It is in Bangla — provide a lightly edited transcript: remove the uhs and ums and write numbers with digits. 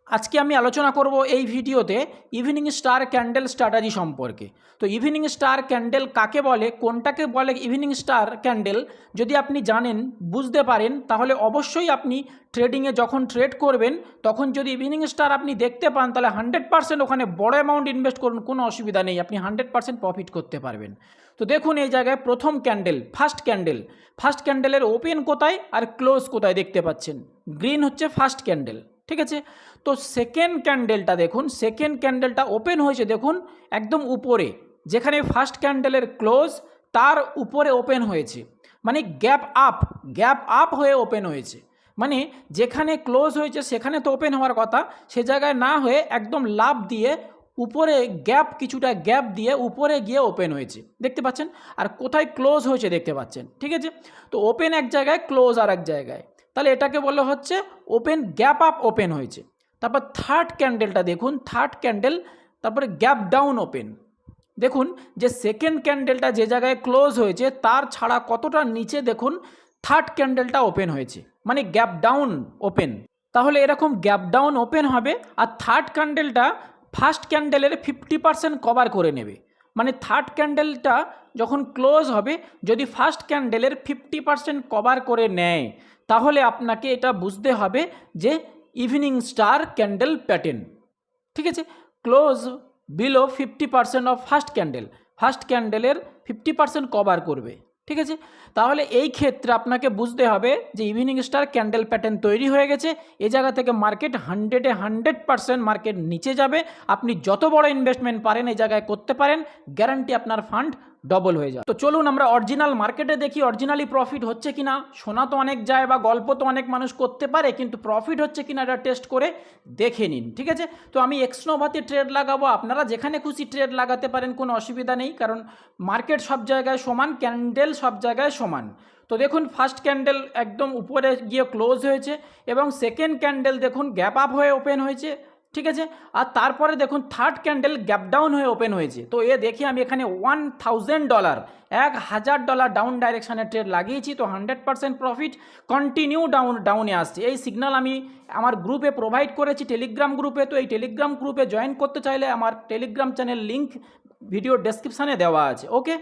আজকে আমি আলোচনা করব এই ভিডিওতে ইভিনিং স্টার ক্যান্ডেল স্ট্র্যাটেজি সম্পর্কে। তো ইভিনিং স্টার ক্যান্ডেল কাকে বলে, কোনটাকে বলে ইভিনিং স্টার ক্যান্ডেল, যদি আপনি জানেন, বুঝতে পারেন, তাহলে অবশ্যই আপনি ট্রেডিংয়ে যখন ট্রেড করবেন তখন যদি ইভিনিং স্টার আপনি দেখতে পান তাহলে 100% ওখানে বড় অ্যামাউন্ট ইনভেস্ট করুন, কোনো অসুবিধা নেই, আপনি 100% প্রফিট করতে পারবেন। তো দেখুন এই জায়গায় প্রথম ক্যান্ডেল, ফার্স্ট ক্যান্ডেলের ওপেন কোথায় আর ক্লোজ কোথায় দেখতে পাচ্ছেন। গ্রিন হচ্ছে ফার্স্ট ক্যান্ডেল, ঠিক আছে। তো সেকেন্ড ক্যান্ডেলটা দেখুন, সেকেন্ড ক্যান্ডেলটা ওপেন হয়েছে দেখুন একদম উপরে, যেখানে ফার্স্ট ক্যান্ডেলের ক্লোজ তার উপরে ওপেন হয়েছে, মানে গ্যাপ আপ হয়ে ওপেন হয়েছে। মানে যেখানে ক্লোজ হয়েছে সেখানে তো ওপেন হওয়ার কথা, সে জায়গায় না হয়ে একদম লাফ দিয়ে উপরে কিছুটা গ্যাপ দিয়ে উপরে গিয়ে ওপেন হয়েছে, দেখতে পাচ্ছেন। আর কোথায় ক্লোজ হয়েছে দেখতে পাচ্ছেন, ঠিক আছে। তো ওপেন এক জায়গায়, ক্লোজ আর এক জায়গায়, তাহলে এটাকে বলা হচ্ছে ওপেন, গ্যাপ আপ ওপেন হয়েছে। তারপর থার্ড ক্যান্ডেলটা দেখুন, থার্ড ক্যান্ডেল তারপরে গ্যাপ ডাউন ওপেন। দেখুন যে সেকেন্ড ক্যান্ডেলটা যে জায়গায় ক্লোজ হয়েছে তার ছাড়া কতটা নিচে দেখুন থার্ড ক্যান্ডেলটা ওপেন হয়েছে, মানে গ্যাপ ডাউন ওপেন। তাহলে এরকম গ্যাপ ডাউন ওপেন হবে আর থার্ড ক্যান্ডেলটা ফার্স্ট ক্যান্ডেলের 50% কভার করে নেবে। মানে থার্ড ক্যান্ডেলটা যখন ক্লোজ হবে, যদি ফার্স্ট ক্যান্ডেলের 50% কভার করে নেয়, তাহলে আপনাকে এটা বুঝতে হবে যে ইভিনিং স্টার ক্যান্ডেল প্যাটার্ন, ঠিক আছে। ক্লোজ বিলো 50% অফ ফার্স্ট ক্যান্ডেলের 50% কভার করবে, ঠিক আছে। তাহলে এই ক্ষেত্রে আপনাকে বুঝতে হবে যে ইভিনিং স্টার ক্যান্ডেল প্যাটার্ন তৈরি হয়ে গেছে। এই জায়গা থেকে মার্কেট 100% মার্কেট নিচে যাবে। আপনি যত বড় ইনভেস্টমেন্ট পারেন এই জায়গায় করতে পারেন, গ্যারান্টি আপনার ফান্ড ডবল হয়ে যায়। তো চলুন আমরা অরিজিনাল মার্কেটে দেখি অরিজিনালি প্রফিট হচ্ছে কিনা। শোনা তো অনেক যায় বা গল্প তো অনেক মানুষ করতে পারে, কিন্তু প্রফিট হচ্ছে কিনা এটা টেস্ট করে দেখে নিন, ঠিক আছে। তো আমি এক্সনোভাতে ট্রেড লাগাবো, আপনারা যেখানে খুশি ট্রেড লাগাতে পারেন, কোনো অসুবিধা নেই, কারণ মার্কেট সব জায়গায় সমান, ক্যান্ডেল সব জায়গায় সমান। তো দেখুন ফার্স্ট ক্যান্ডেল একদম উপরে গিয়ে ক্লোজ হয়েছে এবং সেকেন্ড ক্যান্ডেল দেখুন গ্যাপ আপ হয়ে ওপেন হয়েছে, ঠিক আছে। আর তারপরে দেখুন থার্ড ক্যান্ডেল গ্যাপ ডাউন হয়ে ওপেন হয়েছে। তো দেখি আমি এখানে $1000 $1000 ডাউন ডাইরেকশানে ট্রেড লাগিয়েছি। তো 100% প্রফিট, কন্টিনিউ ডাউনে আসছে। এই সিগন্যাল আমি আমার গ্রুপে প্রোভাইড করেছি, টেলিগ্রাম গ্রুপে। তো এই টেলিগ্রাম গ্রুপে জয়েন করতে চাইলে আমার টেলিগ্রাম চ্যানেল লিঙ্ক ভিডিও ডেসক্রিপশানে দেওয়া আছে, ওকে।